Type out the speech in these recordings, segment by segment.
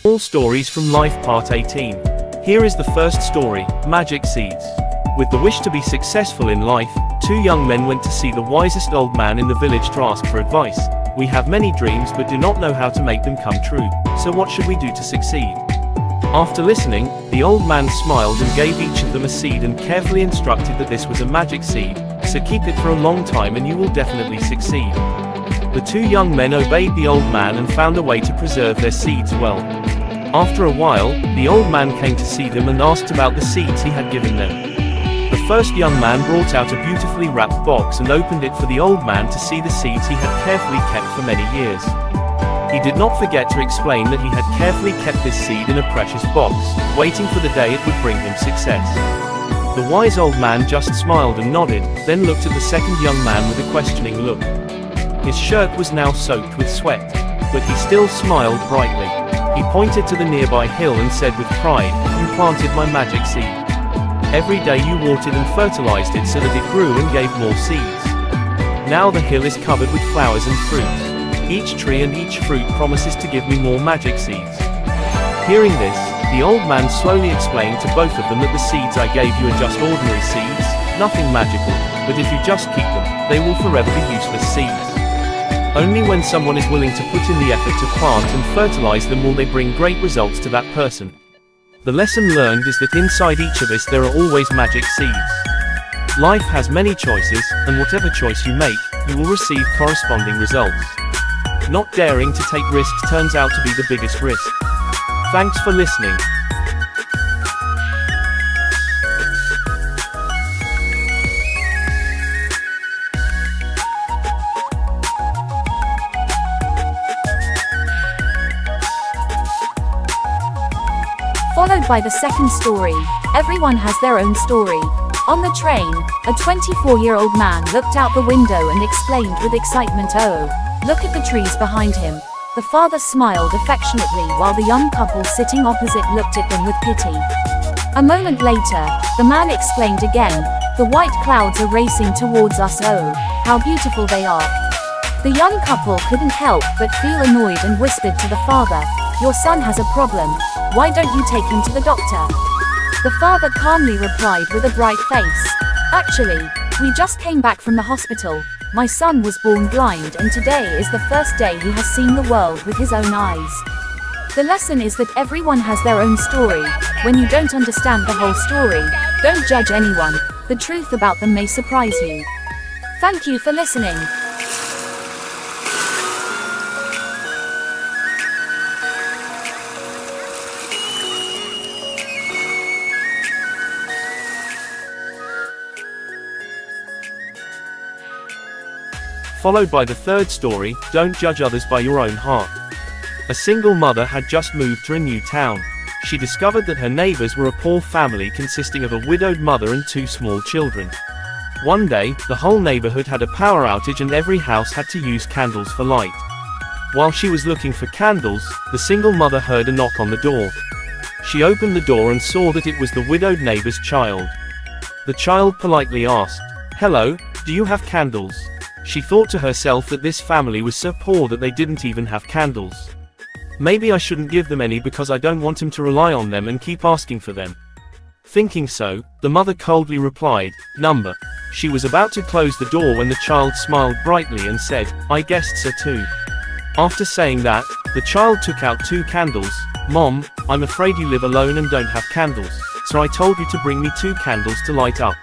All Stories from Life Part 18. Here is the first story, Magic Seeds. With the wish to be successful in life, two young men went to see the wisest old man in the village to ask for advice. We have many dreams but do not know how to make them come true, so what should we do to succeed? After listening, the old man smiled and gave each of them a seed and carefully instructed that this was a magic seed, so keep it for a long time and you will definitely succeed. The two young men obeyed the old man and found a way to preserve their seeds well. After a while, the old man came to see them and asked about the seeds he had given them. The first young man brought out a beautifully wrapped box and opened it for the old man to see the seeds he had carefully kept for many years. He did not forget to explain that he had carefully kept this seed in a precious box, waiting for the day it would bring him success. The wise old man just smiled and nodded, then looked at the second young man with a questioning look. His shirt was now soaked with sweat, but he still smiled brightly. He pointed to the nearby hill and said with pride, "You planted my magic seed. Every day you watered and fertilized it so that it grew and gave more seeds. Now the hill is covered with flowers and fruits. Each tree and each fruit promises to give me more magic seeds." Hearing this, the old man slowly explained to both of them that the seeds I gave you are just ordinary seeds, nothing magical, but if you just keep them, they will forever be useless seeds. Only when someone is willing to put in the effort to plant and fertilize them will they bring great results to that person. The lesson learned is that inside each of us there are always magic seeds. Life has many choices, and whatever choice you make, you will receive corresponding results. Not daring to take risks turns out to be the biggest risk. Thanks for listening. Followed by the second story, Everyone Has Their Own Story. On the train, a 24-year-old man looked out the window and exclaimed with excitement, "Oh, look at the trees behind him." The father smiled affectionately while the young couple sitting opposite looked at them with pity. A moment later, the man exclaimed again, "The white clouds are racing towards us, oh, how beautiful they are." The young couple couldn't help but feel annoyed and whispered to the father, "Your son has a problem. Why don't you take him to the doctor?" The father calmly replied with a bright face, "Actually, we just came back from the hospital. My son was born blind and today is the first day he has seen the world with his own eyes." The lesson is that everyone has their own story. When you don't understand the whole story, don't judge anyone. The truth about them may surprise you. Thank you for listening. Followed by the third story, Don't Judge Others by Your Own Heart. A single mother had just moved to a new town. She discovered that her neighbors were a poor family consisting of a widowed mother and two small children. One day, the whole neighborhood had a power outage and every house had to use candles for light. While she was looking for candles, the single mother heard a knock on the door. She opened the door and saw that it was the widowed neighbor's child. The child politely asked, "Hello, do you have candles?" She thought to herself that this family was so poor that they didn't even have candles. Maybe I shouldn't give them any because I don't want him to rely on them and keep asking for them. Thinking so, the mother coldly replied, "Number." She was about to close the door when the child smiled brightly and said, "I guessed so too." After saying that, the child took out two candles. "Mom, I'm afraid you live alone and don't have candles, so I told you to bring me two candles to light up."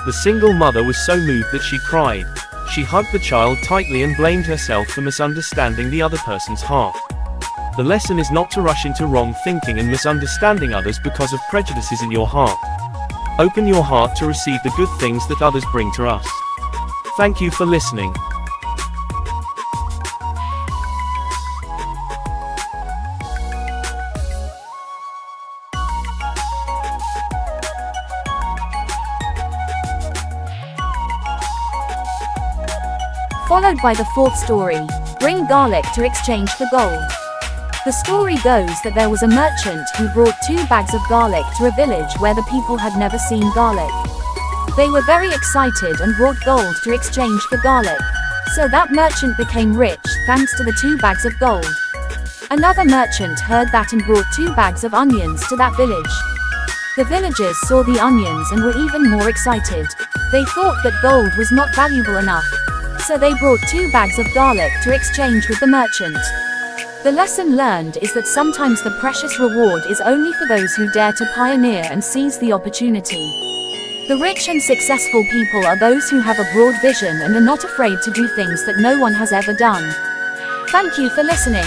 The single mother was so moved that she cried. She hugged the child tightly and blamed herself for misunderstanding the other person's heart. The lesson is not to rush into wrong thinking and misunderstanding others because of prejudices in your heart. Open your heart to receive the good things that others bring to us. Thank you for listening. Followed by the fourth story, Bring Garlic to Exchange for Gold. The story goes that there was a merchant who brought 2 bags of garlic to a village where the people had never seen garlic. They were very excited and brought gold to exchange for garlic. So that merchant became rich thanks to the 2 bags of gold. Another merchant heard that and brought 2 bags of onions to that village. The villagers saw the onions and were even more excited. They thought that gold was not valuable enough. So they brought 2 bags of garlic to exchange with the merchant. The lesson learned is that sometimes the precious reward is only for those who dare to pioneer and seize the opportunity. The rich and successful people are those who have a broad vision and are not afraid to do things that no one has ever done. Thank you for listening.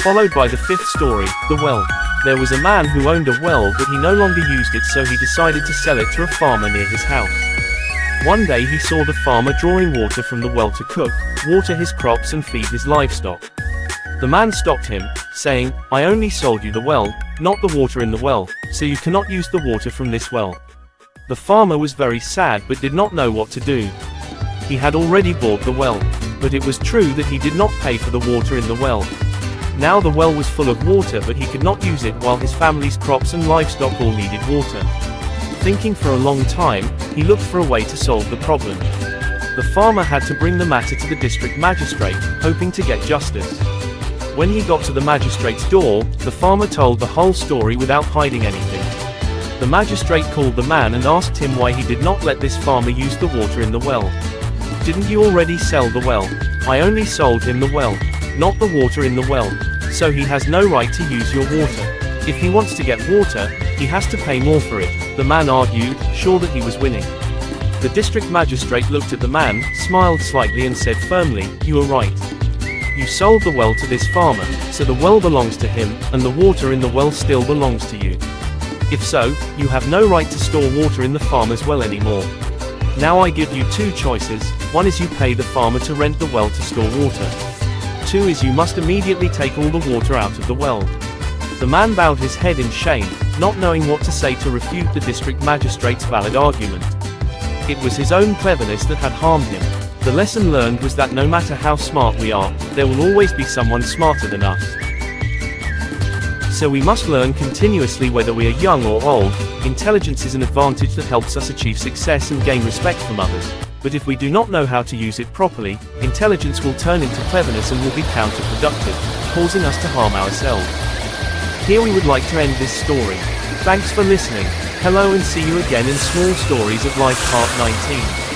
Followed by the 5th story, the well. There was a man who owned a well, but he no longer used it, so he decided to sell it to a farmer near his house. One day he saw the farmer drawing water from the well to cook, water his crops and feed his livestock. The man stopped him, saying, "I only sold you the well, not the water in the well, so you cannot use the water from this well." The farmer was very sad but did not know what to do. He had already bought the well, but it was true that he did not pay for the water in the well. Now the well was full of water, but he could not use it while his family's crops and livestock all needed water. Thinking for a long time, he looked for a way to solve the problem. The farmer had to bring the matter to the district magistrate, hoping to get justice. When he got to the magistrate's door, the farmer told the whole story without hiding anything. The magistrate called the man and asked him why he did not let this farmer use the water in the well. "Didn't you already sell the well?" "I only sold him the well, not the water in the well, so he has no right to use your water. If he wants to get water, he has to pay more for it," the man argued, sure that he was winning. The district magistrate looked at the man, smiled slightly and said firmly, "You are right. You sold the well to this farmer, so the well belongs to him, and the water in the well still belongs to you. If so, you have no right to store water in the farmer's well anymore. Now I give you 2 choices. One is you pay the farmer to rent the well to store water. 2 is you must immediately take all the water out of the well." The man bowed his head in shame, not knowing what to say to refute the district magistrate's valid argument. It was his own cleverness that had harmed him. The lesson learned was that no matter how smart we are, there will always be someone smarter than us. So we must learn continuously whether we are young or old. Intelligence is an advantage that helps us achieve success and gain respect from others. But if we do not know how to use it properly, intelligence will turn into cleverness and will be counterproductive, causing us to harm ourselves. Here we would like to end this story. Thanks for listening. Hello and see you again in Small Stories of Life Part 19.